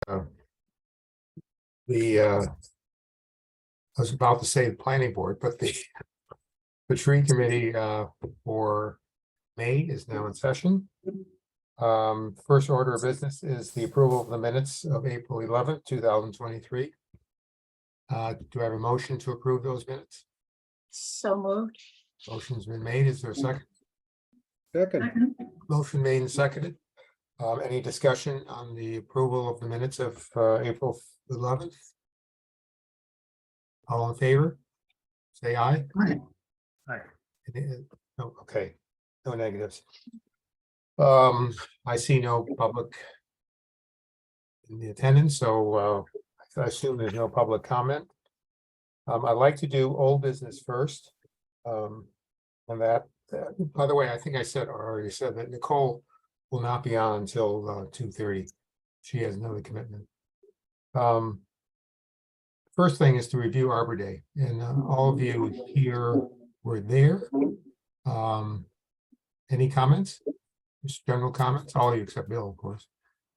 I was about to say the planning board, but the tree committee for May is now in session. First order of business is the approval of the minutes of April 11th, 2023. Do I have a motion to approve those minutes? So moved. Motion's been made. Is there a second? Second. Motion made and seconded. Any discussion on the approval of the minutes of April 11th? All in favor? Say aye. Aye. No, okay, no negatives. I see no public in the attendance, so I assume there's no public comment. I'd like to do old business first. And that, by the way, I think I already said that Nicole will not be on until 2:30. She has another commitment. First thing is to review Arbor Day, and all of you here were there. Any comments? Just general comments, all of you except Bill, of course.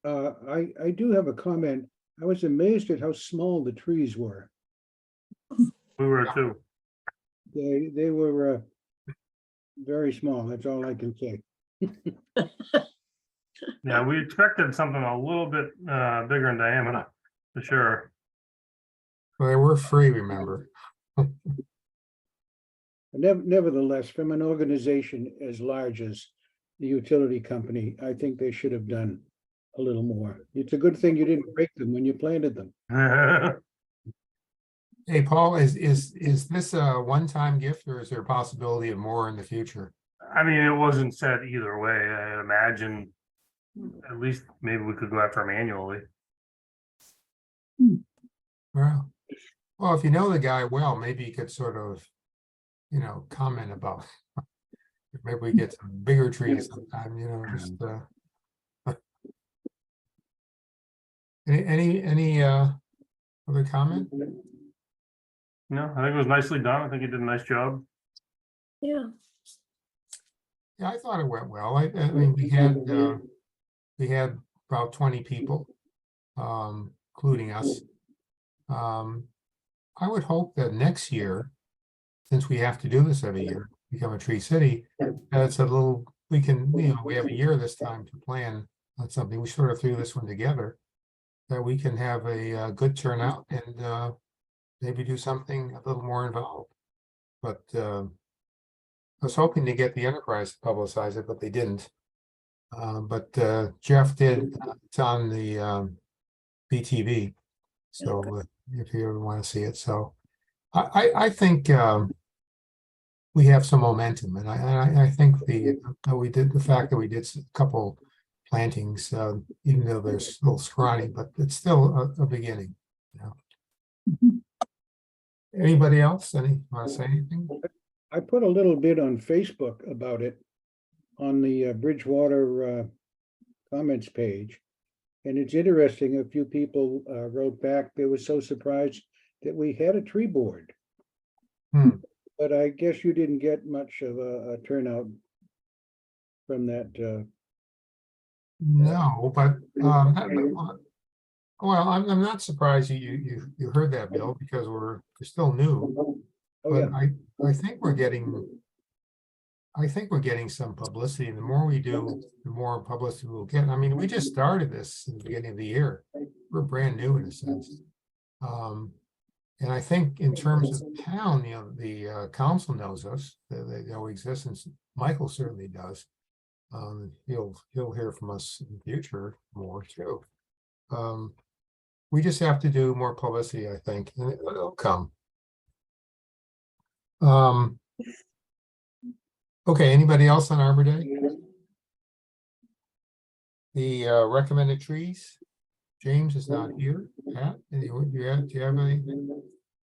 I do have a comment. I was amazed at how small the trees were. We were too. They were very small. That's all I can say. Yeah, we expected something a little bit bigger in diameter, for sure. Well, they were free, remember? Nevertheless, from an organization as large as the utility company, I think they should have done a little more. It's a good thing you didn't break them when you planted them. Hey, Paul, is this a one-time gift, or is there a possibility of more in the future? I mean, it wasn't said either way. I imagine at least maybe we could go after them annually. Well, if you know the guy well, maybe you could sort of, comment about maybe we get some bigger trees sometime, just any other comment? No, I think it was nicely done. I think he did a nice job. Yeah. Yeah, I thought it went well. I mean, we had about 20 people, including us. I would hope that next year, since we have to do this every year, become a tree city, it's a little, we can, we have a year this time to plan on something. We sort of threw this one together, that we can have a good turnout and maybe do something a little more involved. But I was hoping to get the Enterprise to publicize it, but they didn't. But Jeff did. It's on the BTV. So if you ever want to see it, so I think we have some momentum, and I think the fact that we did a couple plantings, even though they're still scrawny, but it's still a beginning. Anybody else? Want to say anything? I put a little bit on Facebook about it on the Bridgewater comments page. And it's interesting, a few people wrote back, they were so surprised that we had a tree board. But I guess you didn't get much of a turnout from that. No, but well, I'm not surprised you heard that, Bill, because we're still new. Oh, But yeah. I think we're getting some publicity. The more we do, the more publicity we'll get. I mean, we just started this in the beginning of the year. We're brand new in a sense. And I think in terms of town, the council knows us. They know existence. Michael certainly does. He'll hear from us in the future more too. We just have to do more publicity, I think, and it'll come. Okay, anybody else on Arbor Day? The recommended trees. James is not here. Pat, do you have anything?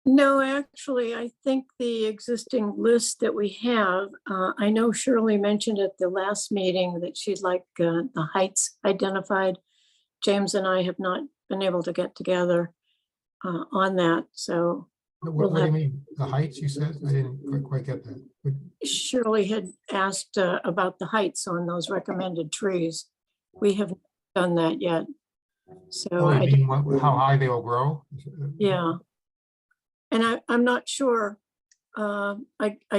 No, actually, I think the existing list that we have, I know Shirley mentioned at the last meeting that she'd like the heights identified. James and I have not been able to get together on that, so. What do you mean? The heights, you said? I didn't quite get that. Shirley had asked about the heights on those recommended trees. We haven't done that yet. So Oh, I, you mean how high they will grow? yeah. And I'm not sure. I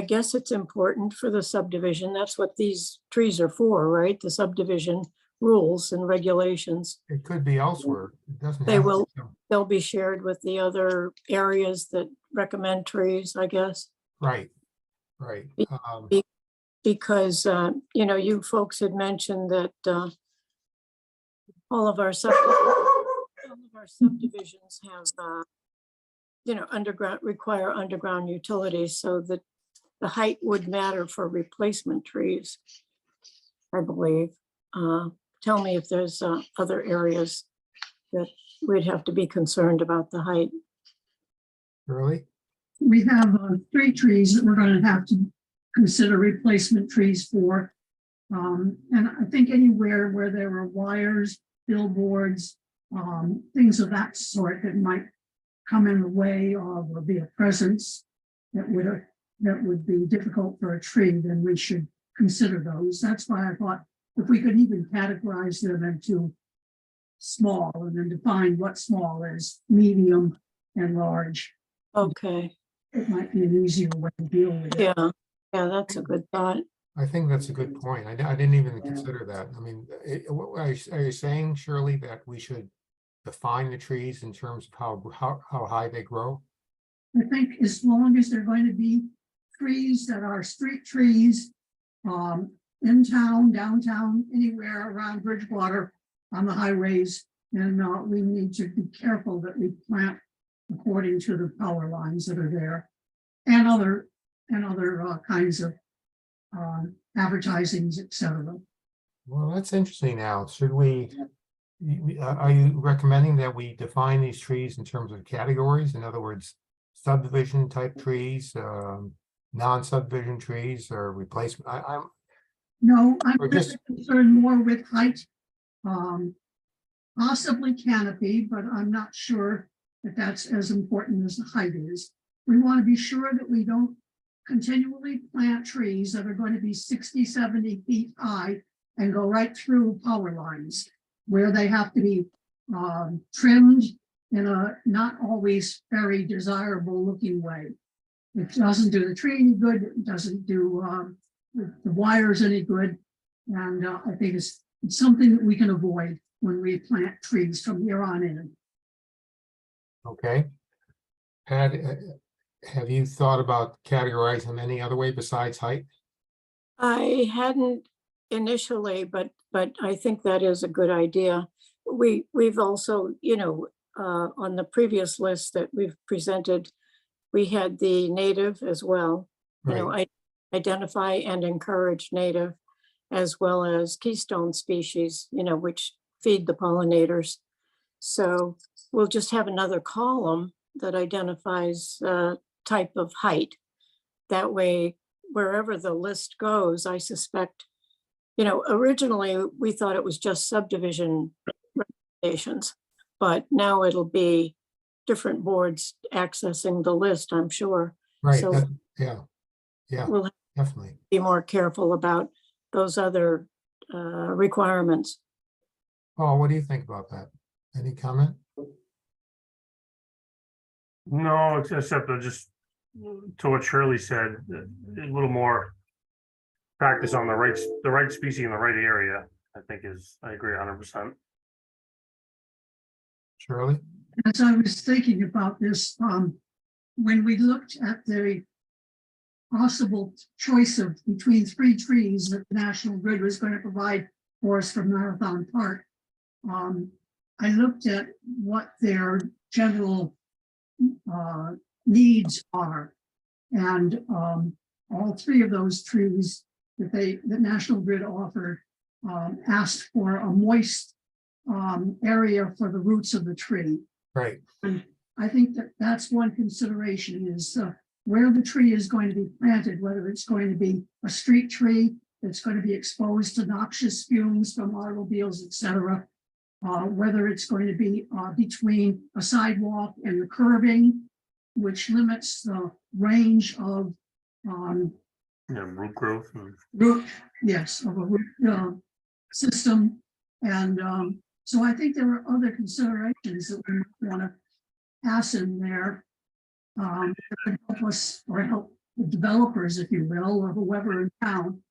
guess it's important for the subdivision. That's what these trees are for, right? The subdivision rules and regulations. It could be elsewhere. It doesn't They have. to will, be- they'll be shared with the other areas that recommend trees, I guess. Right, right. Be- Because, you know, you folks had mentioned that all of our subdivisions have, you know, require underground utilities, so that the height would matter for replacement trees, I believe. Tell me if there's other areas that we'd have to be concerned about the height. Really? We have 3 trees that we're going to have to consider replacement trees for. And I think anywhere where there are wires, billboards, things of that sort that might come in the way of or be a presence that would be difficult for a tree, then we should consider those. That's why I thought if we could even categorize them into small and then define what small is, medium and large, Okay, it might be an easier way to deal with it. yeah, that's a good thought. I think that's a good point. I didn't even consider that. I mean, are you saying, Shirley, that we should define the trees in terms of how high they grow? I think as long as they're going to be trees that are street trees, in town, downtown, anywhere around Bridgewater, on the highways, and we need to be careful that we plant according to the power lines that are there, and other kinds of advertisings, etc. Well, that's interesting now. Should we, are you recommending that we define these trees in terms of categories? In other words, subdivision type trees, non-subdivision trees or replacement? No, I'm Or just- concerned more with height, possibly canopy, but I'm not sure that that's as important as the height is. We want to be sure that we don't continually plant trees that are going to be 60, 70 feet high and go right through power lines, where they have to be trimmed in a not always very desirable looking way. It doesn't do the tree any good, it doesn't do the wires any good, and I think it's something that we can avoid when we plant trees from here on in. Okay. Pat, have you thought about categorizing them any other way besides height? I hadn't initially, but I think that is a good idea. We've also, you know, on the previous list that we've presented, we had the native as well. You know, Right, identify and encourage native, as well as keystone species, you know, which feed the pollinators. So we'll just have another column that identifies type of height. That way, wherever the list goes, I suspect, you know, originally we thought it was just subdivision recommendations, but now it'll be different boards accessing the list, I'm sure. right, So yeah, we'll definitely. be more careful about those other requirements. Paul, what do you think about that? Any comment? No, except just to what Shirley said, a little more practice on the right species in the right area, I agree 100%. Shirley? As I was thinking about this, when we looked at the possible choice of between 3 trees that the National Grid was going to provide for us from Marathon Park, I looked at what their general needs are, and all 3 of those trees that National Grid offered asked for a moist area for the roots of the tree. Right, And I think that that's one consideration is where the tree is going to be planted, whether it's going to be a street tree that's going to be exposed to noxious fumes from automobiles, etc. Whether it's going to be between a sidewalk and the curbing, which limits the range of Root growth. root, yes, of a root system. And So I think there are other considerations that we might want to pass in there. That could help us or help the developers, if you will, or whoever in town.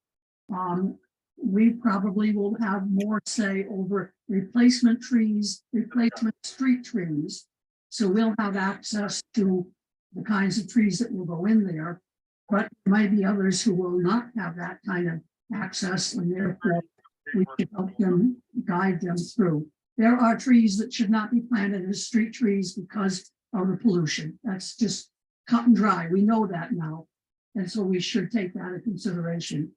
We probably will have more say over replacement trees, replacement street trees. So we'll have access to the kinds of trees that will go in there. But there might be others who will not have that kind of access, and therefore we should help them, guide them through. There are trees that should not be planted as street trees because of the pollution. That's just cut and dry. We know that now. And so we should take that into consideration.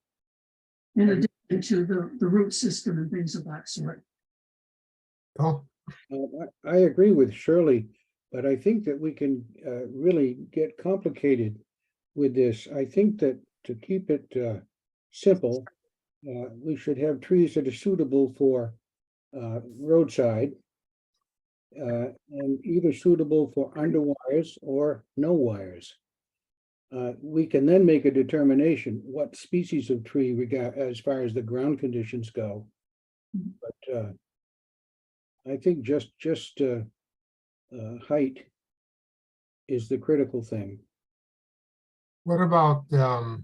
In addition to the root system and things of that sort. Oh, I agree with Shirley, but I think that we can really get complicated with this. I think that to keep it simple, we should have trees that are suitable for roadside and either suitable for under wires or no wires. We can then make a determination what species of tree as far as the ground conditions go. But I think just height is the critical thing. what about, I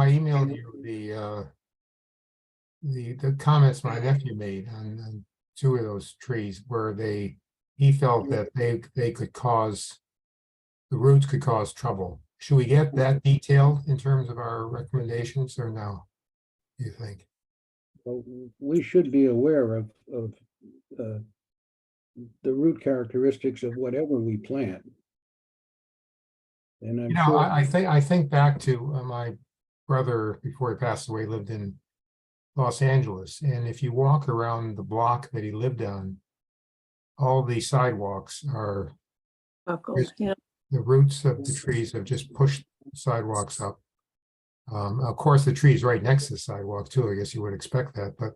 emailed you the comments my nephew made on two of those trees where he felt that they could cause, the roots could cause trouble. Should we get that detailed in terms of our recommendations or no? Do you think? Well, we should be aware of the root characteristics of whatever we plant. And I'm sure. I think back to my brother before he passed away, lived in Los Angeles, and if you walk around the block that he lived on, all the sidewalks are, Buckles, yeah. the roots of the trees have just pushed sidewalks up. Of course, the trees right next to the sidewalk too. I guess you would expect that, but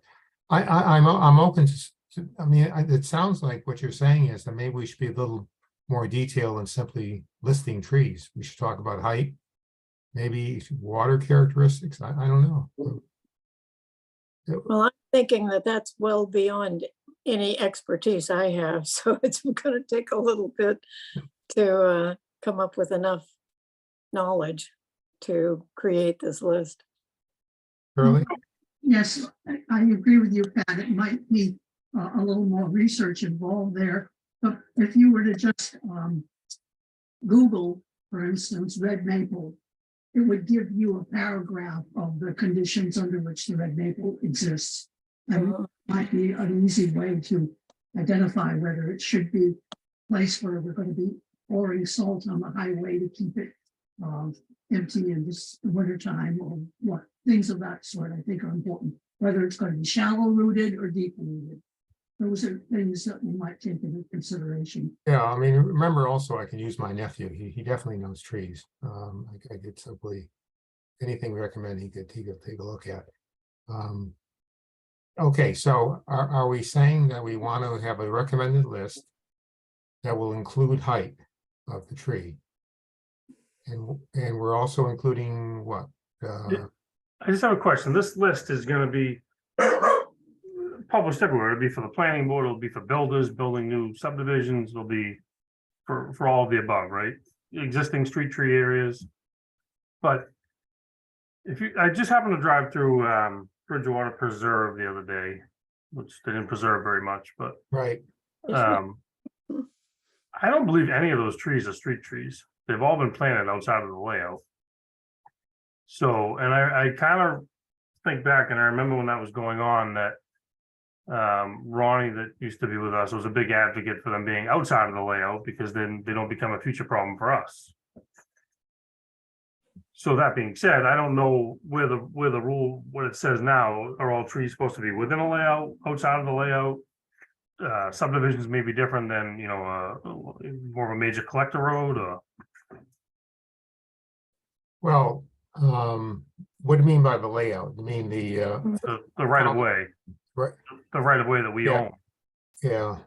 I'm open to. I mean, it sounds like what you're saying is that maybe we should be a little more detailed than simply listing trees. We should talk about height, maybe water characteristics. I don't know. Well, I'm thinking that that's well beyond any expertise I have, so it's going to take a little bit to come up with enough knowledge to create this list. Shirley? Yes, I agree with you, Pat. It might be a little more research involved there. But if you were to just Google, for instance, red maple, it would give you a paragraph of the conditions under which the red maple exists. And it might be an easy way to identify whether it should be a place where we're going to be pouring salt on the highway to keep it empty in this wintertime, or what things of that sort I think are important, whether it's going to be shallow rooted or deep rooted. Those are things that we might take into consideration. Yeah, I mean, remember also I can use my nephew. He definitely knows trees. I could simply, anything we recommend, he could take a look at. Okay, so are we saying that we want to have a recommended list that will include height of the tree? And we're also including what? I just have a question. This list is gonna be published everywhere. It'll be for the planning board, it'll be for builders building new subdivisions, it'll be for all of the above, right? Existing street tree areas. But I just happened to drive through Bridgewater Preserve the other day, which they didn't preserve very much, but Right. I don't believe any of those trees are street trees. They've all been planted outside of the layout. So, and I kind of think back, and I remember when that was going on, that Ronnie that used to be with us was a big advocate for them being outside of the layout, because then they don't become a future problem for us. So that being said, I don't know where the rule, what it says now, are all trees supposed to be within a layout, outside of the layout? Subdivisions may be different than, more of a major collector road, or Well, what do you mean by the layout? You mean the right of way, right? the right of way that we Yeah. own. Yeah.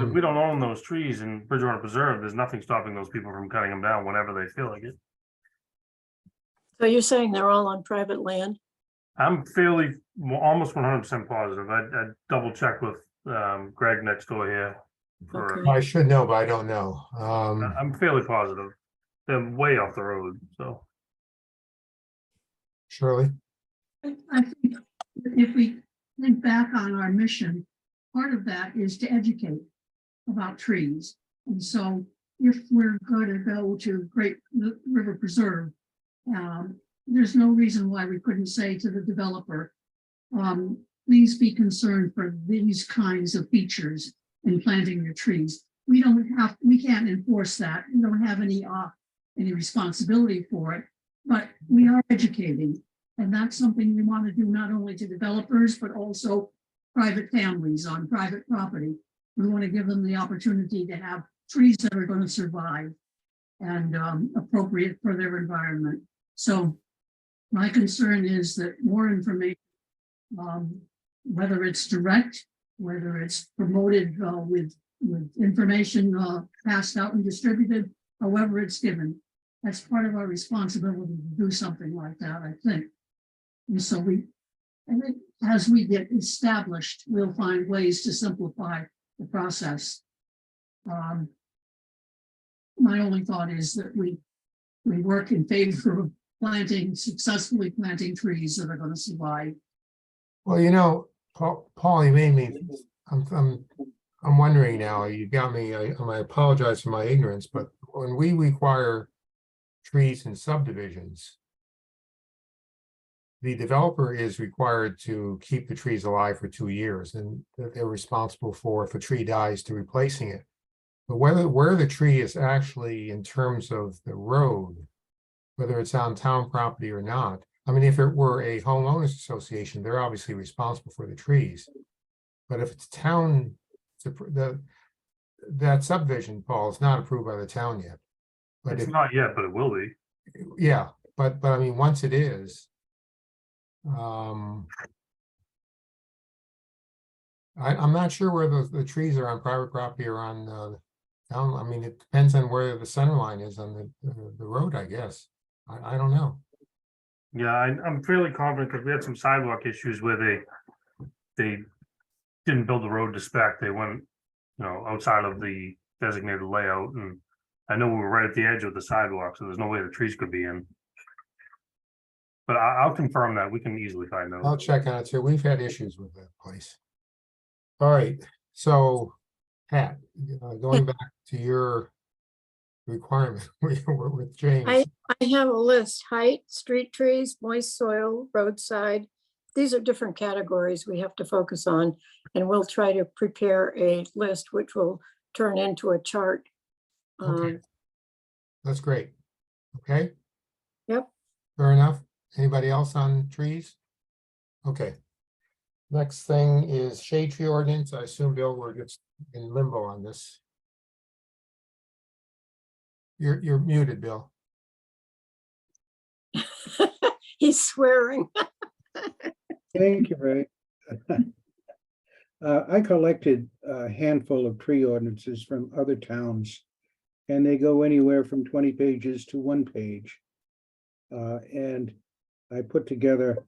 If we don't own those trees in Bridgewater Preserve, there's nothing stopping those people from cutting them down whenever they feel like it. So you're saying they're all on private land? I'm fairly, almost 100% positive. I double check with Greg next door here. Okay. I should know, but I don't know. I'm fairly positive. They're way off the road, so. Shirley? I think if we think back on our mission, part of that is to educate about trees. And so if we're going to go to Great River Preserve, there's no reason why we couldn't say to the developer, please be concerned for these kinds of features in planting your trees. We can't enforce that. We don't have any responsibility for it, but we are educating. And that's something we want to do not only to developers, but also private families on private property. We want to give them the opportunity to have trees that are going to survive and appropriate for their environment. So my concern is that more information, whether it's direct, whether it's promoted with information passed out and distributed, however it's given, that's part of our responsibility to do something like that, I think. And so I think as we get established, we'll find ways to simplify the process. My only thought is that we work in favor of successfully planting trees that are going to survive. Well, Paul, you made me, I'm wondering now, you got me, I apologize for my ignorance, but when we require trees in subdivisions, the developer is required to keep the trees alive for 2 years, and they're responsible for, if a tree dies, to replacing it. But where the tree is actually in terms of the road, whether it's on town property or not, I mean, if it were a homeowners association, they're obviously responsible for the trees. But if it's town, that subdivision, Paul, is not approved by the town yet. But It's not yet, but it will be. yeah, but I mean, once it is, I'm not sure where the trees are on private property or on town. I mean, it depends on where the center line is on the road, I guess. I don't know. Yeah, I'm fairly confident because we had some sidewalk issues where they didn't build the road to spec. They went, outside of the designated layout, and I know we were right at the edge of the sidewalk, so there's no way the trees could be in. But I'll confirm that. We can easily find I'll out. check on it too. We've had issues with that place. All right, so Pat, going back to your requirement with James. I have a list: height, street trees, moist soil, roadside. These are different categories we have to focus on, and we'll try to prepare a list which will turn into a chart. Okay. That's great. Okay. Yep. Fair enough. Anybody else on trees? Okay. Next thing is shade tree ordinance. I assume Bill, we're just in limbo on this. You're muted, Bill. He's swearing. Thank you, Ray. I collected a handful of tree ordinances from other towns, and they go anywhere from 20 pages to 1 page. And I put together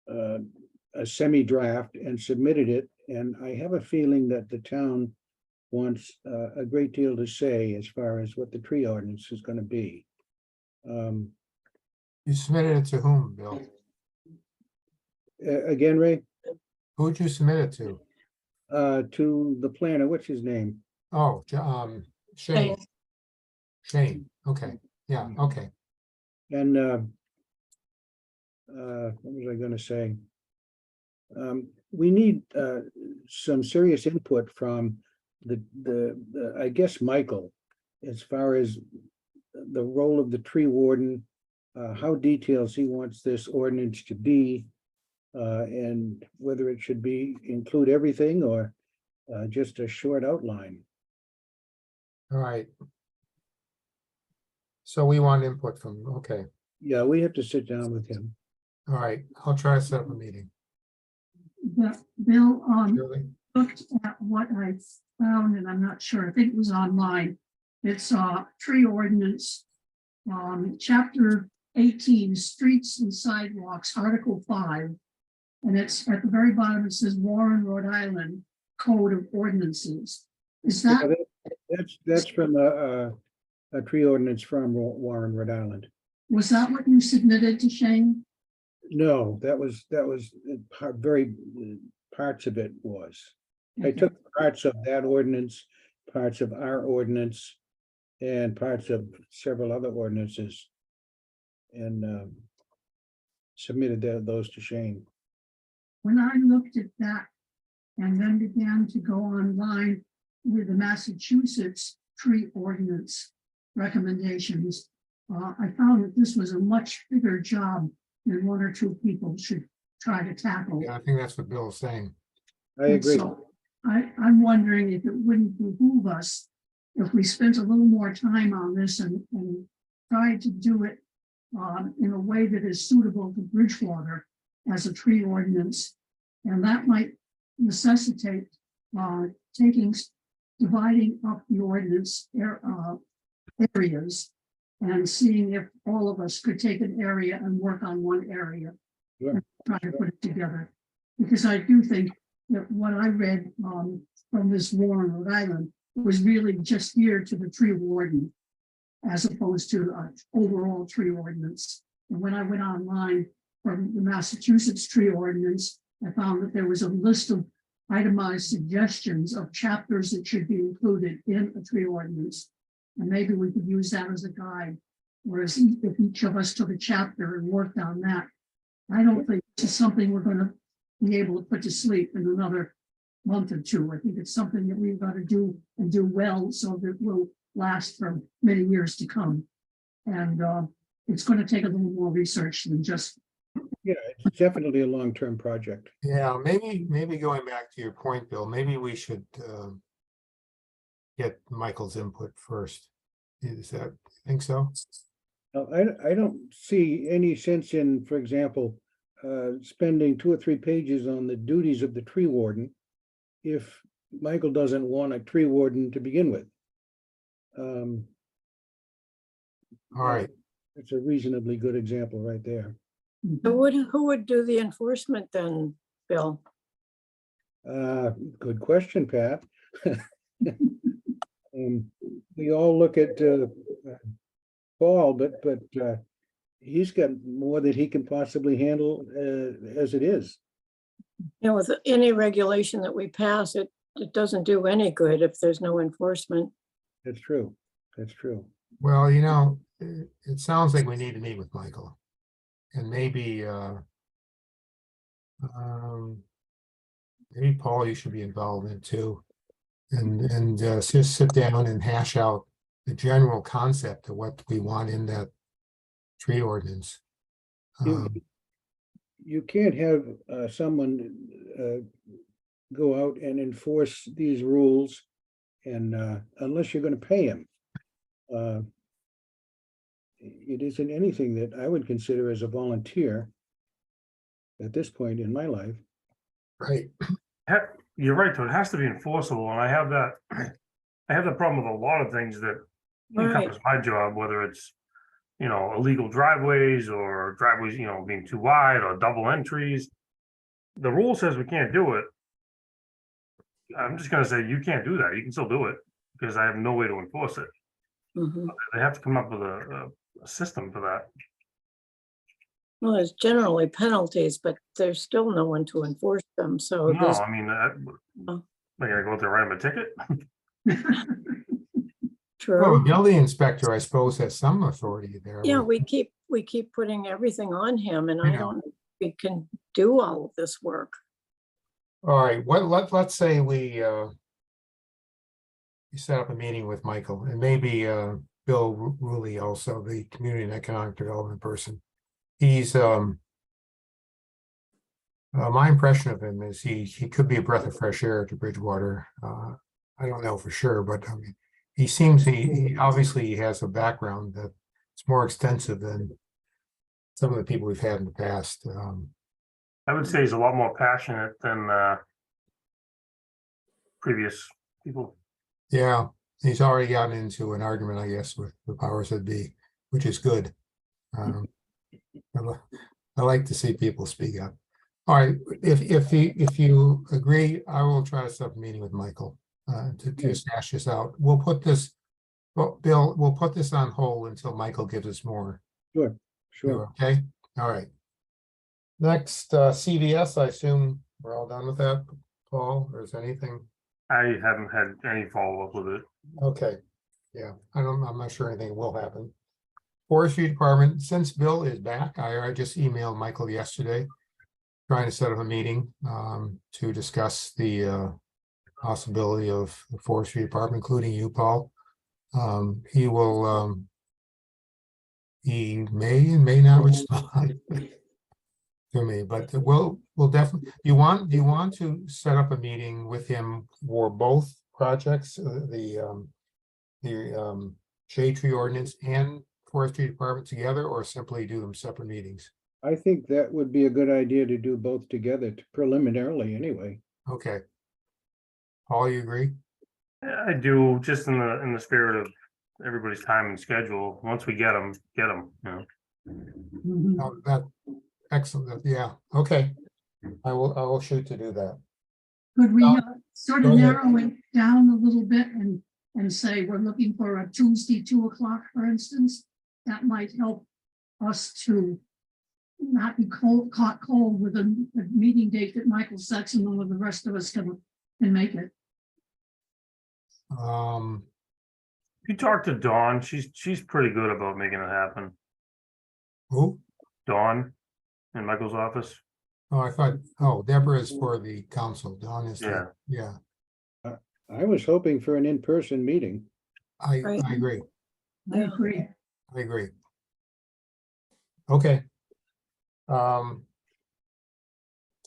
a semi-draft and submitted it, and I have a feeling that the town wants a great deal to say as far as what the tree ordinance is going to be. You submitted it to whom, Bill? Again, Ray, Who'd you submit it to? to the planner, what's his name? Oh, Shane. Shane. Okay. Yeah. Okay. And what was I going to say? We need some serious input from the I guess Michael, as far as the role of the tree warden, how detailed he wants this ordinance to be, and whether it should include everything or just a short outline. All right. So we want input from, okay. Yeah, we have to sit down with him. All right. I'll try to set up a meeting. Bill, Shirley? looked at what I found, and I'm not sure, I think it was online. It's tree ordinance, chapter 18, streets and sidewalks, Article 5. And it's at the very bottom, it says Warren, Rhode Island Code of Ordinances. Is Yeah, that, That's from a tree ordinance from Warren, Rhode Island. was that what you submitted to Shane? No, that was very, parts of it was. I Okay. took parts of that ordinance, parts of our ordinance, and parts of several other ordinances. And submitted those to Shane. When I looked at that and then began to go online with the Massachusetts tree ordinance recommendations, I found that this was a much bigger job than one or two people should try to tackle. Yeah, I think that's what Bill's saying. I And agree. so I'm wondering if it wouldn't behoove us if we spent a little more time on this and tried to do it in a way that is suitable to Bridgewater as a tree ordinance. And that might necessitate dividing up the ordinance areas and seeing if all of us could take an area and work on one area. Sure. And try to put it together. Because I do think that what I read from this Warren, Rhode Island, was really just geared to the tree warden, as opposed to an overall tree ordinance. And when I went online from the Massachusetts tree ordinance, I found that there was a list of itemized suggestions of chapters that should be included in a tree ordinance. And maybe we could use that as a guide. Whereas if each of us took a chapter and worked on that, I don't think this is something we're going to be able to put to sleep in another month or two. I think it's something that we've got to do and do well so that will last for many years to come. And it's going to take a little more research than just. Yeah, it's definitely a long-term project. Yeah, maybe going back to your point, Bill, maybe we should get Michael's input first. Is that, think so? Now, I don't see any sense in, for example, spending 2 or 3 pages on the duties of the tree warden if Michael doesn't want a tree warden to begin with. All right, It's a reasonably good example right there. Who would do the enforcement then, Bill? Good question, Pat. We all look at Paul, but he's got more that he can possibly handle as it is. You know, with any regulation that we pass, it doesn't do any good if there's no enforcement. That's true. That's true. well, it sounds like we need to meet with Michael. And maybe maybe Paul, you should be involved in it too. And just sit down and hash out the general concept of what we want in that tree ordinance. You can't have someone go out and enforce these rules and unless you're going to pay him. It isn't anything that I would consider as a volunteer at this point in my life. Right. You're right, though. It has to be enforceable, and I have that problem with a lot of things that encompass my job, whether it's, illegal driveways or driveways, being too wide or double entries. The rule says we can't do it. I'm just gonna say you can't do that. You can still do it because I have no way to enforce it. Mhm. They have to come up with a system for that. Well, there's generally penalties, but there's still no one to enforce them, so No, there's, I mean, I gotta go out there and write them a ticket. Well, true. the building inspector, I suppose, has some authority there. Yeah, with- we keep putting everything on him, and I I know. don't think we can do all of this work. All right, let's say we set up a meeting with Michael and maybe Bill Ruley also, the community and economic development person. He's my impression of him is he could be a breath of fresh air to Bridgewater. I don't know for sure, but I mean, he seems he obviously he has a background that's more extensive than some of the people we've had in the past. I would say he's a lot more passionate than previous people. Yeah, he's already gotten into an argument, I guess, with the powers that be, which is good. I like to see people speak up. All right, if you agree, I will try to set up a meeting with Michael to hash this out. We'll put this, well, Bill, we'll put this on hold until Michael gives us more. Sure, sure. Okay, all right. Next, CVS, I assume we're all done with that, Paul, or is anything? I haven't had any follow-up with it. Okay, yeah, I'm not sure anything will happen. Forestry Department, since Bill is back, I just emailed Michael yesterday, trying to set up a meeting to discuss the possibility of the Forestry Department, including you, Paul. He will, he may and may not respond to me, but we'll definitely, do you want to set up a meeting with him for both projects, the shade tree ordinance and Forestry Department together, or simply do them separate meetings? I think that would be a good idea to do both together preliminarily anyway. Okay. Paul, you agree? I do, just in the spirit of everybody's time and schedule. Once we get them, you know. Mhm. Oh, that, excellent, yeah, okay. I will shoot to do that. Could we No, sort go of ahead. narrow it down a little bit and say we're looking for a Tuesday, 2 o'clock, for instance? That might help us to not be caught cold with a meeting date that Michael sets and all of the rest of us can make it. You talk to Dawn, she's pretty good about making it happen. Who? Dawn in Michael's office. Oh, I thought, oh, Deborah is for the council, Dawn is, Yeah. yeah, I was hoping for an in-person meeting. I Right. agree, I agree. I agree. Okay. Town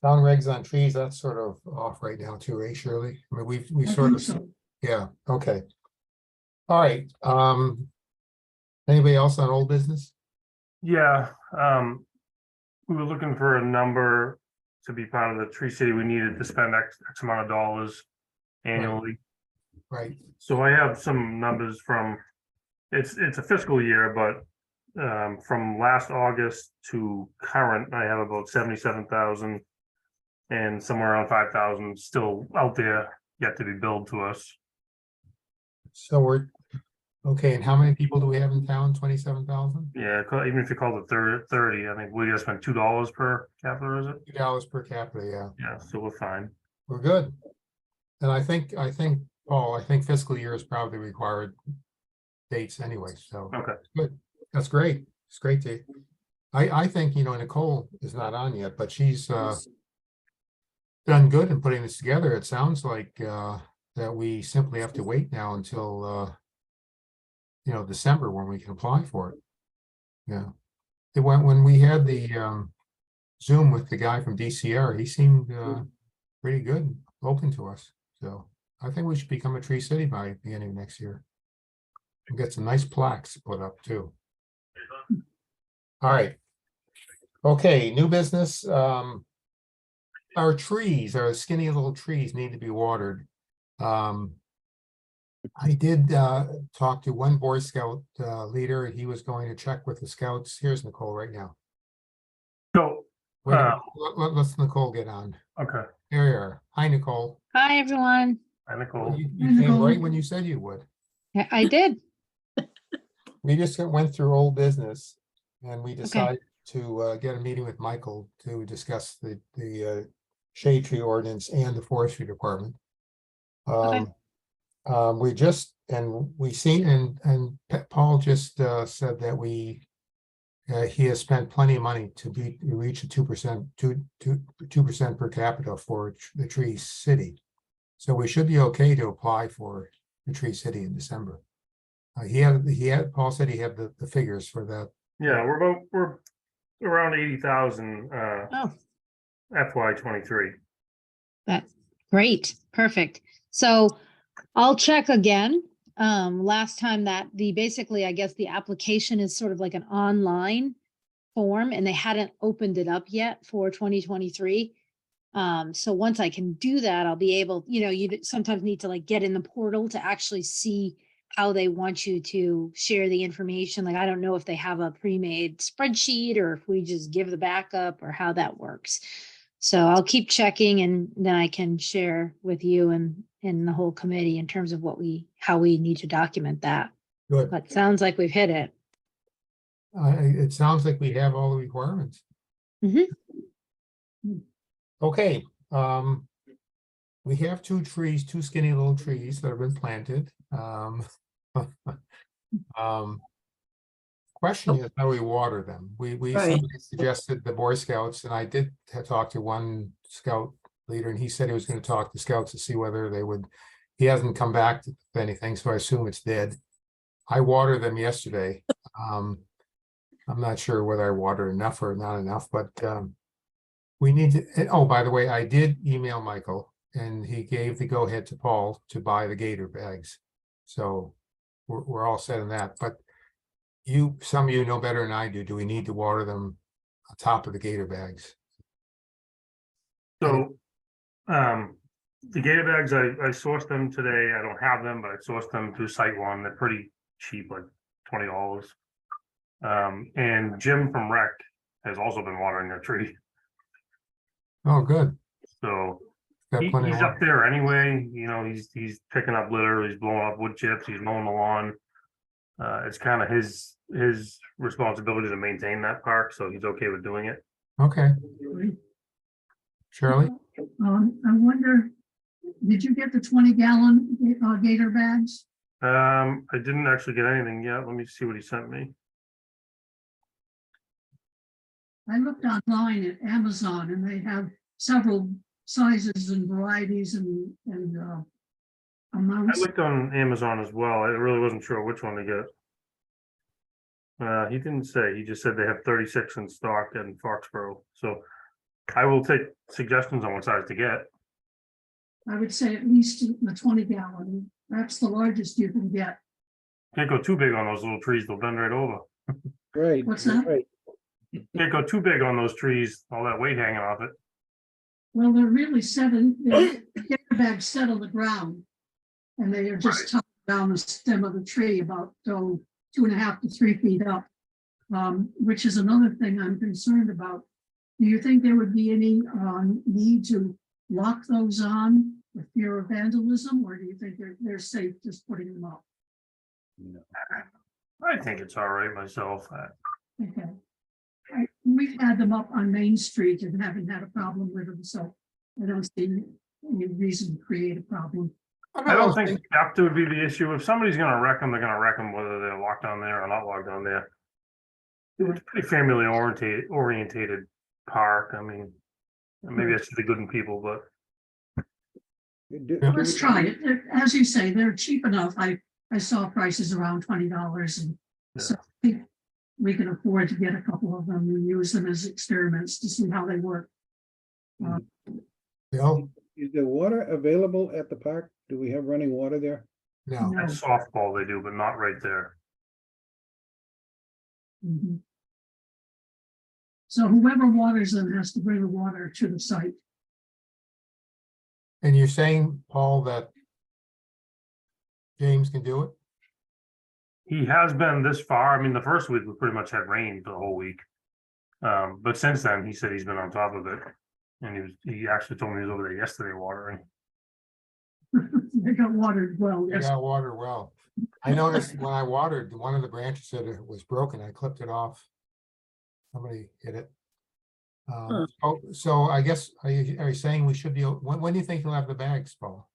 regs on trees, that's sort of off right now too, right, Shirley? I mean, we I sort think of, so. yeah, okay. All right, anybody else on old business? Yeah, we were looking for a number to be part of the Tree City. We needed to spend X amount of dollars annually. Right, So I have some numbers from, it's a fiscal year, but from last August to current, I have about 77,000 and somewhere around 5,000 still out there yet to be billed to us. so we're, okay, and how many people do we have in town? 27,000? Yeah, even if you call it 30, I think we gotta spend $2 per capita, is it? $2 per capita, yeah, Yeah, so we're fine. we're good. And I think, Paul, I think fiscal year is probably required dates anyway, so. Okay. Good, that's great, it's great to, I think, Nicole is not on yet, but she's done good in putting this together. It sounds like that we simply have to wait now until December when we can apply for it. Yeah, it went, when we had the Zoom with the guy from DCR, he seemed pretty good, open to us, so I think we should become a Tree City by the beginning of next year. We'll get some nice plaques put up too. All right. Okay, new business. Our trees, our skinny little trees need to be watered. I did talk to one Boy Scout leader. He was going to check with the scouts. Here's Nicole right now. So, Wait a minute, let's Nicole get on. okay, Here you are. Hi, Nicole. Hi, everyone. hi, Nicole. You came right when you said you would. Yeah, I did. We just went through old business and we decided to get a meeting with Michael to discuss the shade tree ordinance and the forestry department. We just, and we seen, and Paul just said that he has spent plenty of money to reach a 2% per capita for the Tree City. So we should be okay to apply for the Tree City in December. Paul said he had the figures for that. Yeah, we're around 80,000 Oh, FY23. that's great. Perfect. So I'll check again. Last time that basically, I guess the application is sort of like an online form and they hadn't opened it up yet for 2023. So once I can do that, I'll be able, you sometimes need to like get in the portal to actually see how they want you to share the information. Like, I don't know if they have a pre-made spreadsheet or if we just give the backup or how that works. So I'll keep checking and then I can share with you and the whole committee in terms of how we need to document that. Good. But sounds like we've hit it. It sounds like we have all the requirements. Mhm. Okay, we have two skinny little trees that have been planted. Question is how we water them. We Right. somebody suggested the Boy Scouts, and I did talk to one scout leader, and he said he was going to talk to scouts to see whether they would. He hasn't come back to anything, so I assume it's dead. I watered them yesterday. I'm not sure whether I watered enough or not enough, but we need to, oh, by the way, I did email Michael and he gave the go-ahead to Paul to buy the gator bags. So we're all set in that, but some of you know better than I do. Do we need to water them on top of the gator bags? So, the gator bags, I sourced them today. I don't have them, but I sourced them through SiteOne. They're pretty cheap, like $20. And Jim from Rec has also been watering their tree. Oh, good. So Got plenty of he's up water. there anyway, you know, he's picking up litter, he's blowing up wood chips, he's mowing the lawn. It's kind of his responsibility to maintain that park, so he's okay with doing it. Okay, Shirley? I wonder, did you get the 20-gallon gator bags? I didn't actually get anything yet. Let me see what he sent me. I looked online at Amazon and they have several sizes and varieties and I amounts. looked on Amazon as well. I really wasn't sure which one to get. He didn't say, he just said they have 36 in stock in Foxborough, so I will take suggestions on what size to get. I would say at least the 20-gallon. That's the largest you can get. Can't go too big on those little trees, they'll bend right over. Right. What's that? Right. Can't go too big on those trees, all that weight hanging off it. Well, they're really the gator bags set on the ground. And they are just tucked down the stem of the tree about 2.5 to 3 feet up. Which is another thing I'm concerned about. Do you think there would be any need to lock those on for fear of vandalism, or do you think they're safe just putting them up? I think it's all right myself. Okay. We've had them up on Main Street and haven't had a problem with them, so I don't see any reason to create a problem. I don't think theft would be the issue. If somebody's gonna wreck them, they're gonna wreck them whether they're locked on there or not locked on there. It's a pretty family orientated park. I mean, maybe that's the good in people, but Let's try it. As you say, they're cheap enough. I saw prices around $20, and so I think we can afford to get a couple of them and use them as experiments to see how they work. Bill? Is the water available at the park? Do we have running water there? No. No. at softball they do, but not right there. Mhm. So whoever waters them has to bring the water to the site. And you're saying, Paul, that James can do it? He has been this far. I mean, the first week we pretty much had rain the whole week. But since then, he said he's been on top of it. And he actually told me he was over there yesterday watering. They got watered well. They Yes. got water well. I noticed when I watered, one of the branches that it was broken, I clipped it off. Somebody hit it. So I guess, are you saying we should be, when do you think you'll have the bags, Paul?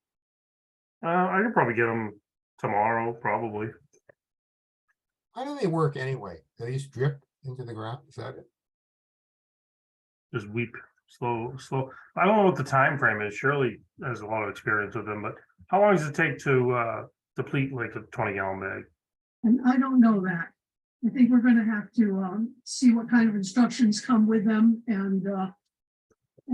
I could probably get them tomorrow, probably. How do they work anyway? Do they just drip into the ground? Is that it? Just weep slow. I don't know what the time frame is. Shirley has a lot of experience with them, but how long does it take to deplete like a 20-gallon bag? And I don't know that. I think we're gonna have to see what kind of instructions come with them, and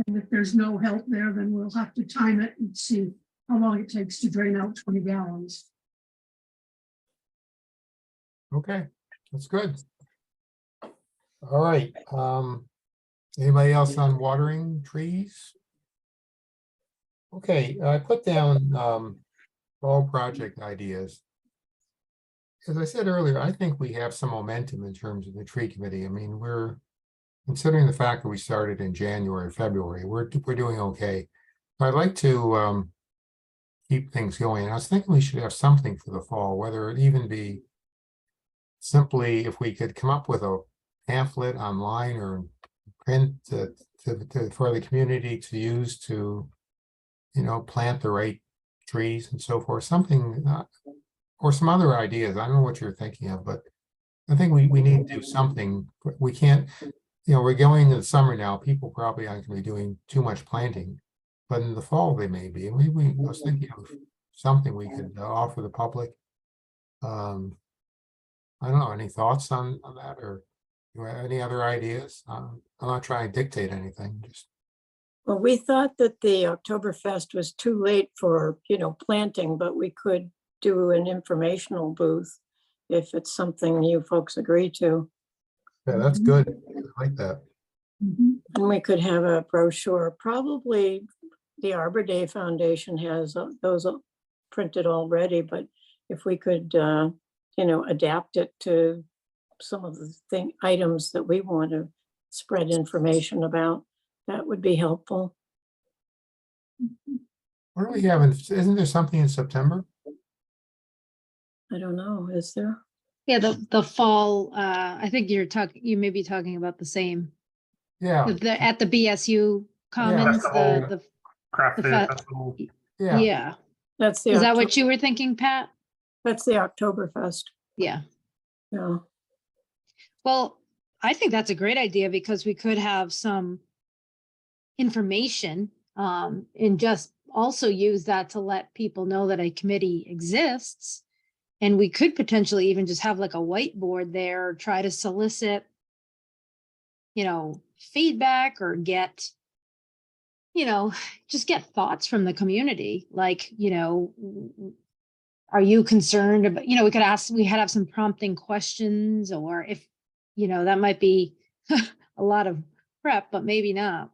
if there's no help there, then we'll have to time it and see how long it takes to drain out 20 gallons. Okay, that's good. All right, anybody else on watering trees? Okay, I put down all project ideas. as I said earlier, I think we have some momentum in terms of the tree committee. I mean, we're considering the fact that we started in January, February, we're doing okay. I'd like to keep things going. I was thinking we should have something for the fall, whether it even be simply if we could come up with a pamphlet online or print for the community to use to, plant the right trees and so forth, something, or some other ideas. I don't know what you're thinking of, but I think we need to do something. We can't, we're going into the summer now. People probably aren't going to be doing too much planting, but in the fall they may be. And I was thinking of something we could offer the public. I don't know, any thoughts on that, or any other ideas? I'm not trying to dictate anything, just. Well, we thought that the Oktoberfest was too late for, planting, but we could do an informational booth if it's something you folks agree to. Yeah, that's good. I like that. Mhm. And we could have a brochure. Probably the Arbor Day Foundation has those printed already, but if we could, adapt it to some of the items that we want to spread information about, that would be helpful. What do we have? Isn't there something in September? I don't know, is there? Yeah, the fall, I think you may be talking about the same, Yeah, at the BSU Commons, Festival. the, Craft The fair fa- festival. yeah. yeah. That's the, Is that what you were thinking, Pat? that's the Oktoberfest. Yeah. Yeah. Well, I think that's a great idea because we could have some information, and just also use that to let people know that a committee exists. And we could potentially even just have like a whiteboard there, try to solicit, feedback or get, just get thoughts from the community. Like, are you concerned about, we could ask, we had to have some prompting questions, or if, that might be a lot of prep, but maybe not.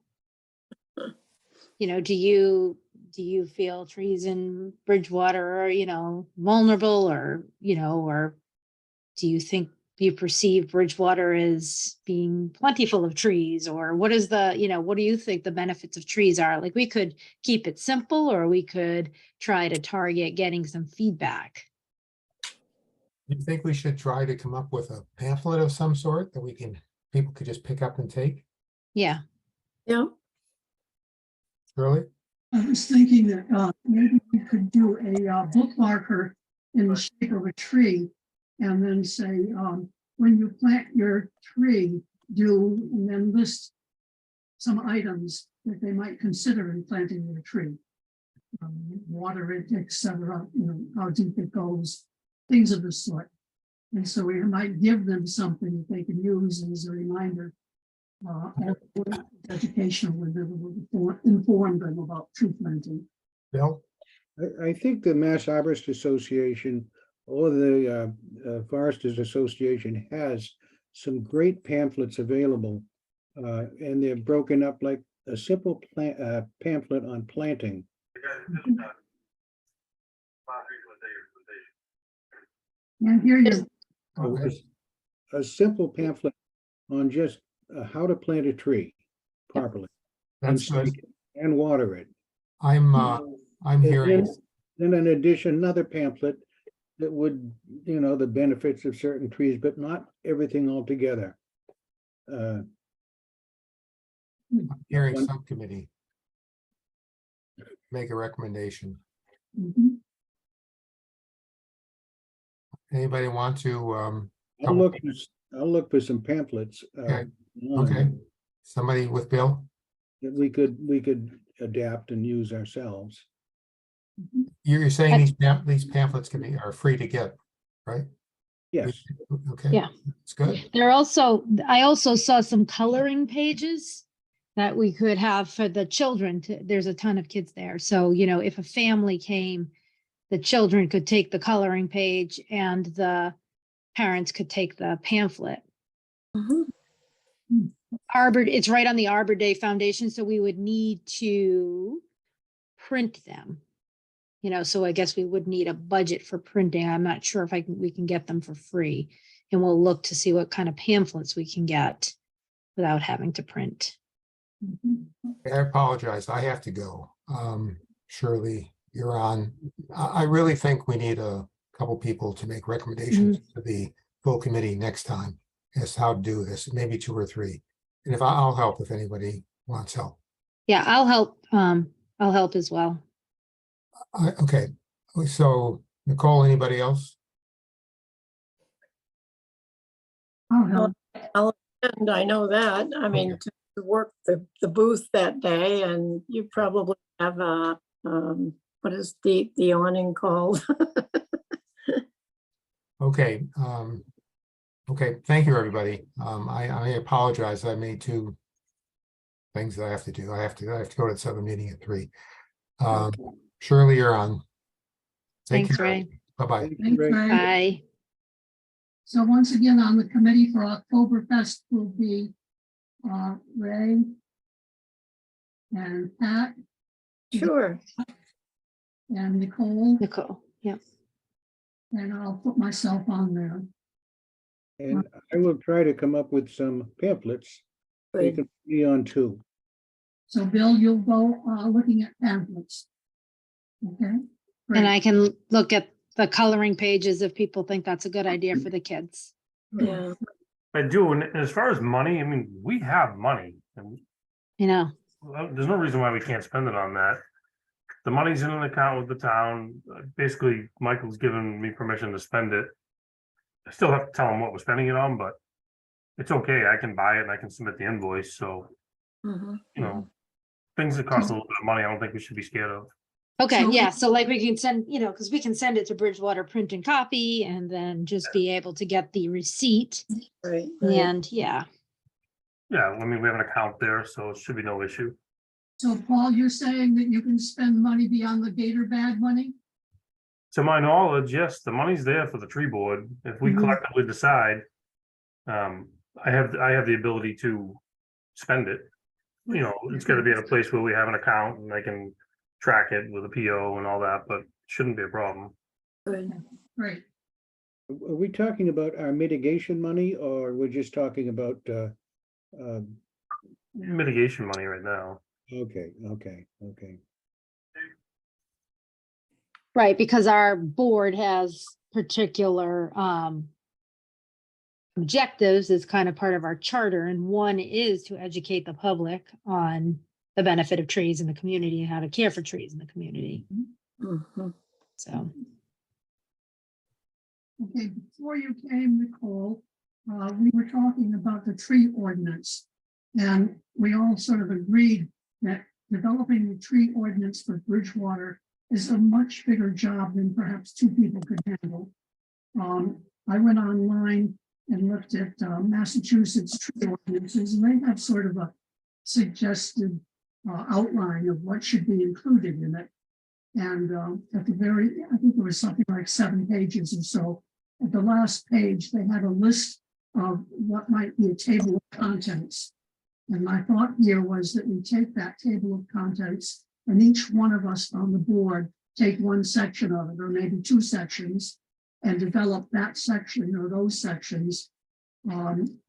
Do you feel trees in Bridgewater are, vulnerable, or, or do you perceive Bridgewater as being plentiful of trees, or what is what do you think the benefits of trees are? Like, we could keep it simple, or we could try to target getting some feedback. You think we should try to come up with a pamphlet of some sort that people could just pick up and take? Yeah. Yeah. Shirley? I was thinking that maybe we could do a bookmarker in the shape of a tree and then say, when you plant your tree, and then list some items that they might consider in planting their tree. Water it, etc., how deep it goes, things of the sort. And so we might give them something that they can use as a reminder. Educational, and then we'll inform them about tree planting. Bill? I think the Mass Arborist Association or the Foresters Association has some great pamphlets available. And they're broken up like a simple pamphlet on planting. And here you, Okay. A simple pamphlet on just how to plant a tree properly. That's and good. speak it and water it. I'm hearing, Then in addition, another pamphlet that would, the benefits of certain trees, but not everything altogether. hearing one- subcommittee make a recommendation. mhm. Anybody want to, I'll look for some pamphlets. Okay. online okay, somebody with Bill? That we could adapt and use ourselves. You're saying these pamphlets are free to get, right? Yes, Okay. Yeah. It's good. I also saw some coloring pages that we could have for the children. There's a ton of kids there. So, if a family came, the children could take the coloring page and the parents could take the pamphlet. Mhm. It's right on the Arbor Day Foundation, so we would need to print them. You know, so I guess we would need a budget for printing. I'm not sure if we can get them for free. And we'll look to see what kind of pamphlets we can get without having to print. Mhm. I apologize. I have to go. Shirley, you're on. I really think we need a couple people to make recommendations to the full committee next time as to how to do this, maybe 2 or 3. And if I'll help if anybody wants help. Yeah, I'll help. I'll help as well. Okay, so Nicole, anybody else? I'll help. And I know that, I mean, to work the booth that day, and you probably have a, what is the awning called? Okay, okay, thank you, everybody. I apologize. I made 2 things that I have to do. I have to go to this other meeting at 3. Shirley, you're on. Take Thanks, care. Ray. Bye-bye. Thank you, Thanks, Ray. Ray. Bye. So once again, on the committee for Oktoberfest will be Ray and Pat Sure, and Nicole, Nicole. Yeah. and I'll put myself on there. And I will try to come up with some pamphlets. They good. can be on 2. So Bill, you'll go looking at pamphlets. Okay? And Great. I can look at the coloring pages if people think that's a good idea for the kids. Yeah, I do, and as far as money, I mean, we have money, and You know, there's no reason why we can't spend it on that. The money's in an account with the town. Basically, Michael's given me permission to spend it. I still have to tell him what we're spending it on, but it's okay. I can buy it and I can submit the invoice. So, mhm, you know, things that cost a little bit of money, I don't think we should be scared of. okay, So- yeah, so like we can send, you know, because we can send it to Bridgewater Print and Copy and then just be able to get the receipt. right. And yeah, Yeah, I mean, we have an account there, so it should be no issue. So Paul, you're saying that you can spend money beyond the Gator bag money? To my knowledge, yes, the money's there for the tree board. If we Mhm. collectively decide, I have the ability to spend it. You know, it's gotta be in a place where we have an account and I can track it with a PO and all that, but it shouldn't be a problem. Good. Great. Are we talking about our mitigation money or we're just talking about, Mitigation money right now. okay. right, because our board has particular objectives as kind of part of our charter, and one is to educate the public on the benefit of trees in the community and how to care for trees in the community. Mhm. So, Okay, before you came, Nicole, we were talking about the tree ordinance. And we all sort of agreed that developing the tree ordinance for Bridgewater is a much bigger job than perhaps 2 people could handle. I went online and looked at Massachusetts tree ordinances, and they have sort of a suggested outline of what should be included in it. And at the very, I think there was something like 7 pages or so. At the last page, they had a list of what might be a table of contents. And my thought here was that we take that table of contents and each one of us on the board take one section of it, or maybe 2 sections, and develop that section or those sections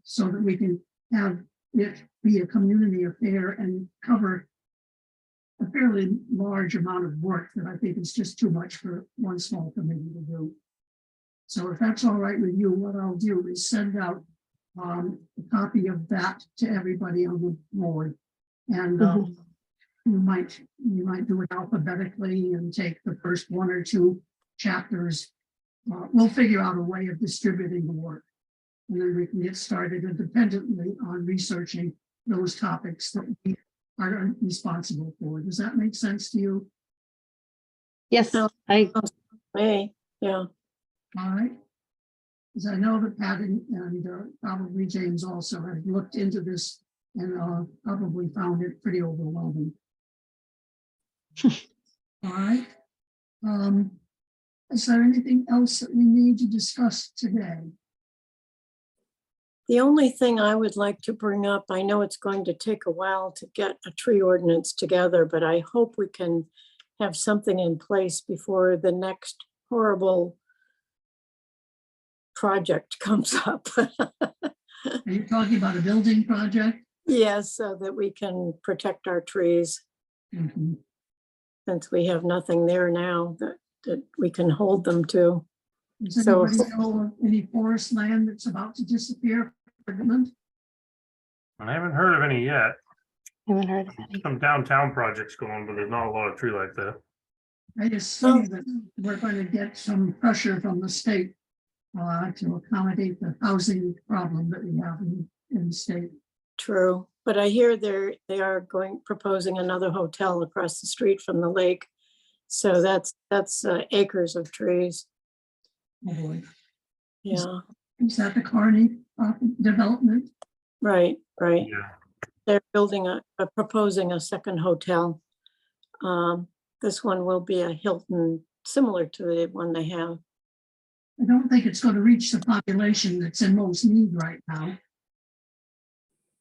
so that we can have it be a community affair and cover a fairly large amount of work that I think is just too much for one small committee to do. So if that's all right with you, what I'll do is send out a copy of that to everybody on the board. And you might do it alphabetically and take the first 1 or 2 chapters. We'll figure out a way of distributing the work. And then we can get started independently on researching those topics that we are responsible for. Does that make sense to you? yes, No. I, Hey, yeah, All right. Because I know that Pat and probably James also have looked into this and probably found it pretty overwhelming. All right. Is there anything else that we need to discuss today? the only thing I would like to bring up, I know it's going to take a while to get a tree ordinance together, but I hope we can have something in place before the next horrible project comes up. Are you talking about a building project? Yes, so that we can protect our trees, Mhm. since we have nothing there now that we can hold them to. Does So- anybody know of any forest land that's about to disappear? Permanent? I haven't heard of any yet. Haven't heard of any. Some downtown projects going, but there's not a lot of tree life there. I assume that we're going to get some pressure from the state to accommodate the housing problem that we have in the state. True, but I hear they are proposing another hotel across the street from the lake. So that's acres of trees. Oh, boy. Yeah, Is that the Carney development? right. Yeah. They're building proposing a second hotel. This one will be a Hilton, similar to the one they have. I don't think it's going to reach the population that's in most need right now.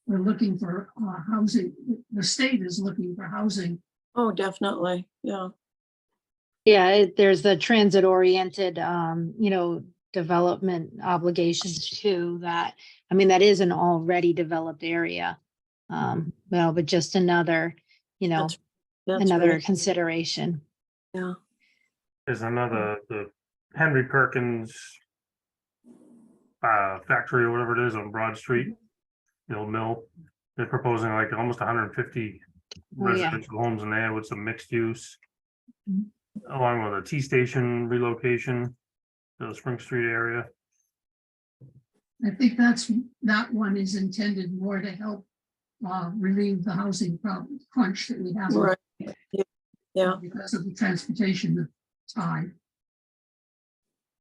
We're looking for housing. The state is looking for housing. Oh, definitely, yeah. Yeah, there's the transit oriented, development obligations too, that, I mean, that is an already developed area. Well, but just another, That's another right, consideration. yeah. There's another, the Henry Perkins factory or whatever it is on Broad Street, the old mill. They're proposing like almost 150 Oh, yeah. residential homes in there with some mixed use. Mhm. Along with a T station relocation to the Spring Street area. I think that one is intended more to help relieve the housing problem crunch that we have. Right, yeah. Because of the transportation tie.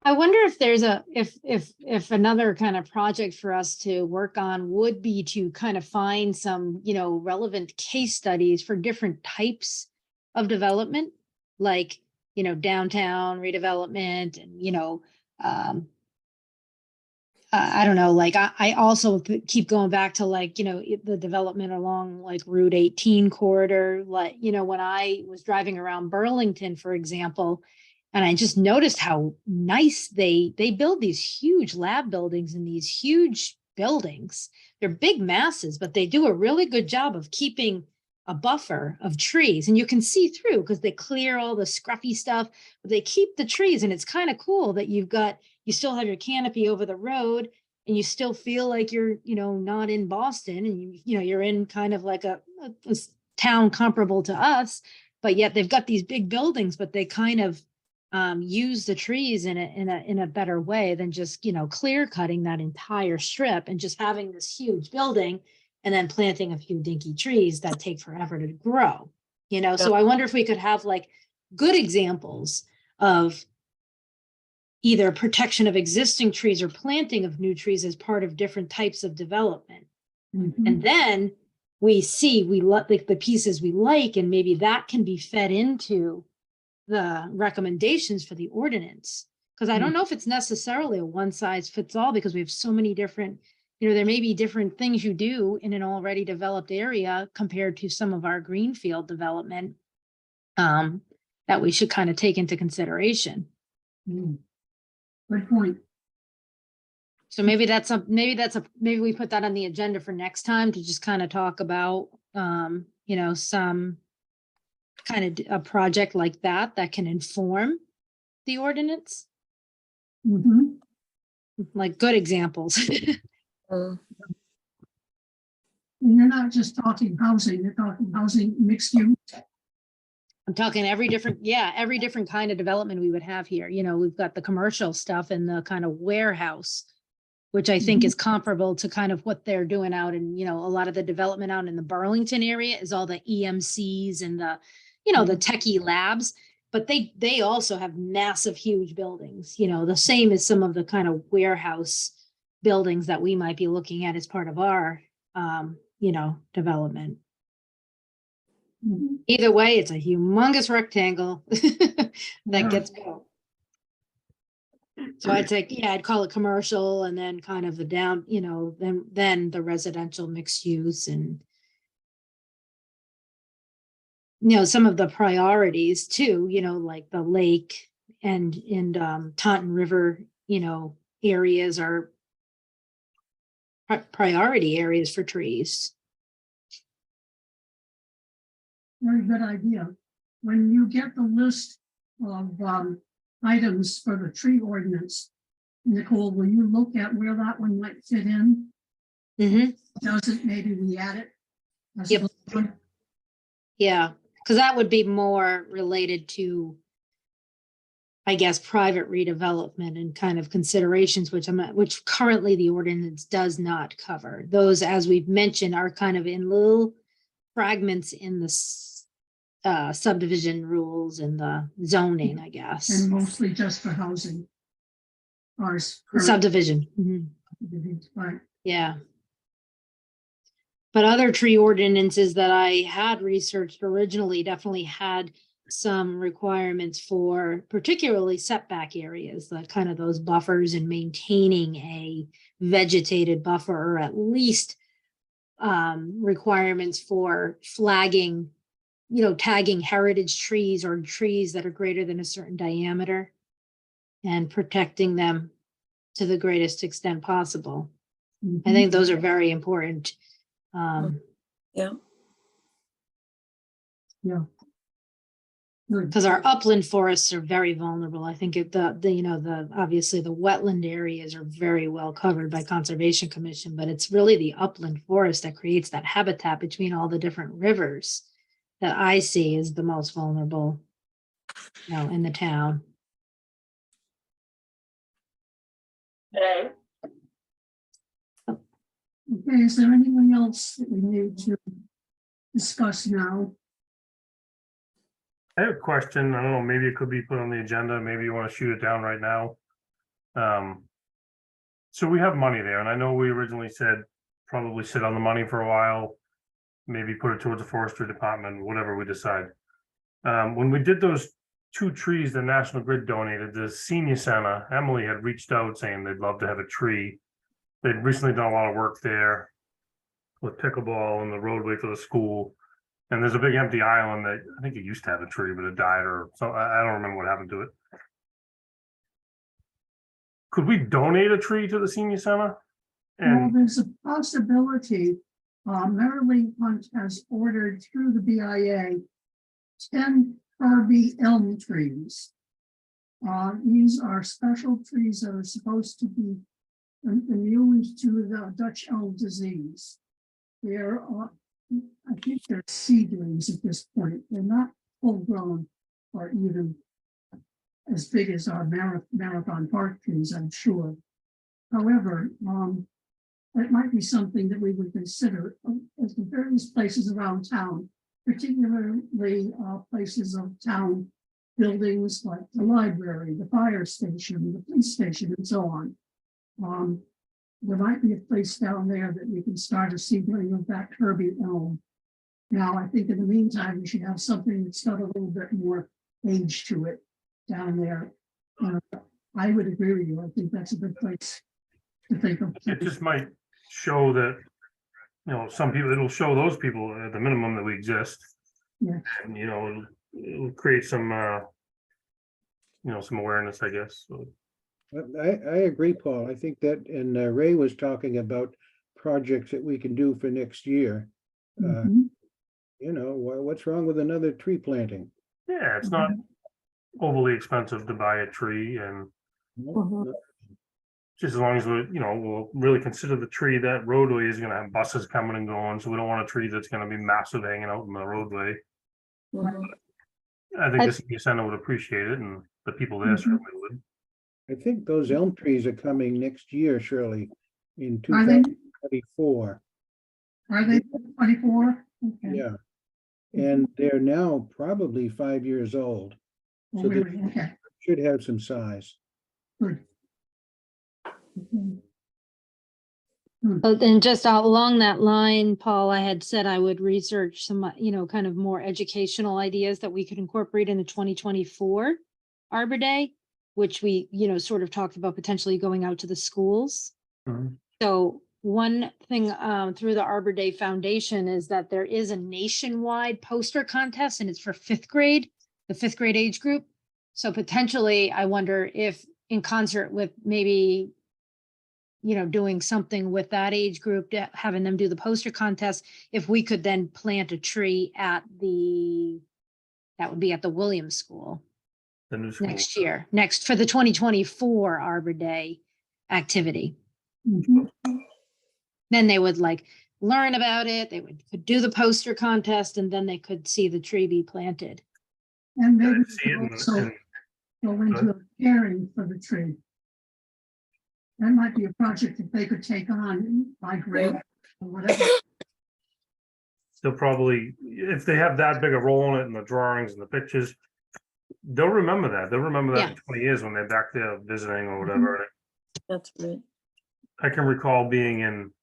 I wonder if there's if another kind of project for us to work on would be to kind of find some, relevant case studies for different types of development, like, downtown redevelopment and, I don't know, like I also keep going back to like, the development along like Route 18 corridor, like, when I was driving around Burlington, for example, and I just noticed how nice they build these huge lab buildings in these huge buildings. They're big masses, but they do a really good job of keeping a buffer of trees, and you can see through because they clear all the scruffy stuff, but they keep the trees. And it's kind of cool that you still have your canopy over the road and you still feel like you're, not in Boston, and you're in kind of like a town comparable to us, but yet they've got these big buildings, but they kind of use the trees in a better way than just, clear cutting that entire strip and just having this huge building and then planting a few dinky trees that take forever to grow, So I wonder if we could have like good examples of either protection of existing trees or planting of new trees as part of different types of development. Mhm. And then we like the pieces we like, and maybe that can be fed into the recommendations for the ordinance. Because I don't know if it's necessarily a one size fits all, because we have so many different, there may be different things you do in an already developed area compared to some of our greenfield development that we should kind of take into consideration. Mm. Good point. So maybe maybe we put that on the agenda for next time to just kind of talk about, some kind of a project like that can inform the ordinance, Mhm. like good examples. Mm. And you're not just talking housing, you're talking housing mixed use. I'm talking every different kind of development we would have here. We've got the commercial stuff and the kind of warehouse, which I think is comparable to kind of what they're doing out in, a lot of the development out in the Burlington area is all the EMCs and the, the techie labs, but they also have massive, huge buildings, the same as some of the kind of warehouse buildings that we might be looking at as part of our, development. Mhm. Either way, it's a humongous rectangle that Yeah. gets built. So I'd call it commercial, and then kind of the down, then the residential mixed use. And some of the priorities too, like the lake and Taunton River, areas are priority areas for trees. Very good idea. When you get the list of items for the tree ordinance, Nicole, will you look at where that one might fit in? Mhm. Doesn't, maybe we add it? as Yep. one? Yeah, because that would be more related to, I guess, private redevelopment and kind of considerations, which currently the ordinance does not cover. Those, as we've mentioned, are kind of in little fragments in the subdivision rules and the zoning, I guess. And mostly just for housing. Ours. Subdivision. Mhm. Right. Yeah. But other tree ordinances that I had researched originally definitely had some requirements for particularly setback areas, like kind of those buffers and maintaining a vegetated buffer, or at least requirements for flagging, tagging heritage trees or trees that are greater than a certain diameter and protecting them to the greatest extent possible. I think those are very important. Yeah. Yeah. Good. Because our upland forests are very vulnerable. I think obviously the wetland areas are very well covered by Conservation Commission, but it's really the upland forest that creates that habitat between all the different rivers that I see is the most vulnerable, in the town. Okay, is there anything else that we need to discuss now? I have a question. I don't know, maybe it could be put on the agenda. Maybe you want to shoot it down right now. So we have money there, and I know we originally said probably sit on the money for a while, maybe put it towards the forestry department, whatever we decide. When we did those 2 trees the National Grid donated, the senior center, Emily had reached out saying they'd love to have a tree. They'd recently done a lot of work there with pickleball and the roadway for the school. And there's a big empty island that I think it used to have a tree, but it died, or so I don't remember what happened to it. Could we donate a tree to the senior center? Well, And there's a possibility. Marilyn Hunt has ordered through the BIA 10 Kirby elm trees. These are special trees that are supposed to be immune to the Dutch elm disease. They're, I think they're seedlings at this point. They're not full grown or even as big as our Marathon Park trees, I'm sure. However, that might be something that we would consider as the various places around town, particularly places of town buildings like the library, the fire station, the police station, and so on. There might be a place down there that we can start a seedling of that Kirby elm. Now, I think in the meantime, we should have something that's got a little bit more age to it down there. I would agree with you. I think that's a good place to think of. it just might show that, some people, it'll show those people at the minimum that we exist. Yeah. And, it'll create some, some awareness, I guess. So, I agree, Paul. I think that, and Ray was talking about projects that we can do for next year. Mhm. What's wrong with another tree planting? yeah, it's not overly expensive to buy a tree, and Mhm. just as long as we'll really consider the tree. That roadway is gonna have buses coming and going, so we don't want a tree that's gonna be massive hanging out in the roadway. Mhm. I think I- the senior center would appreciate it, and the people there Mhm. certainly would. I think those elm trees are coming next year, Shirley, in Are they, 2024. are they 24? Okay. Yeah. And they're now probably 5 years old. Oh, So they really? Okay, should have some size. good. Okay. And just along that line, Paul, I had said I would research some, kind of more educational ideas that we could incorporate in the 2024 Arbor Day, which we, sort of talked about potentially going out to the schools. Mhm. So one thing through the Arbor Day Foundation is that there is a nationwide poster contest and it's for fifth grade, the fifth grade age group. So potentially, I wonder if in concert with maybe, you know, doing something with that age group, having them do the poster contest, if we could then plant a tree at that would be at the Williams School The new school. next year, for the 2024 Arbor Day activity. Mhm. Then they would like learn about it, could do the poster contest, and then they could see the tree be planted. And Yeah, maybe see it in- also in- go into a caring for the tree. That might be a project that they could take on by grade or whatever. They'll probably, if they have that big a role in it in the drawings and the pictures, they'll remember that. They'll remember that in 20 years when they're back there visiting or whatever. That's right. I can recall being in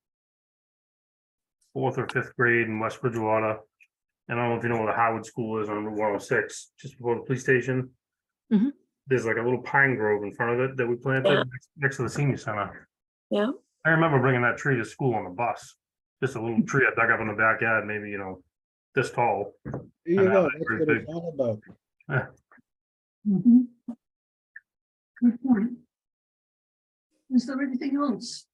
fourth or fifth grade in West Bridgewater. And I don't know if you know where the Howard School is on Route 106, just before the police station. Mhm. There's like a little pine grove in front of it that we planted Yeah. next to the senior center. Yeah, I remember bringing that tree to school on the bus. Just a little tree I dug up in the backyard, maybe, this tall. There you And go, now that's they're what pretty it's all about. Mhm. Good point. Is there anything else?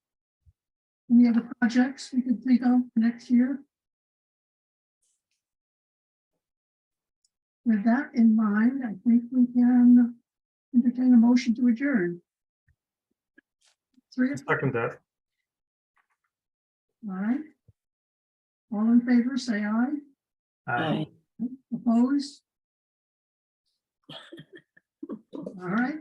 Any other projects we could think of for next year? With that in mind, I think we can entertain a motion to adjourn. 3 o'clock, Second that. all right. All in favor, say aye. I, Opposed? All right.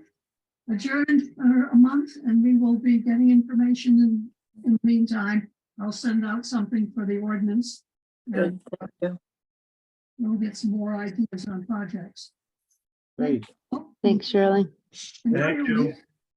Adjourned for a month, and we will be getting information in the meantime. I'll send out something for the ordinance. good, thank you. We'll get some more ideas on projects. Great. Oh, Thanks, Shirley. enjoy Thank your you. week.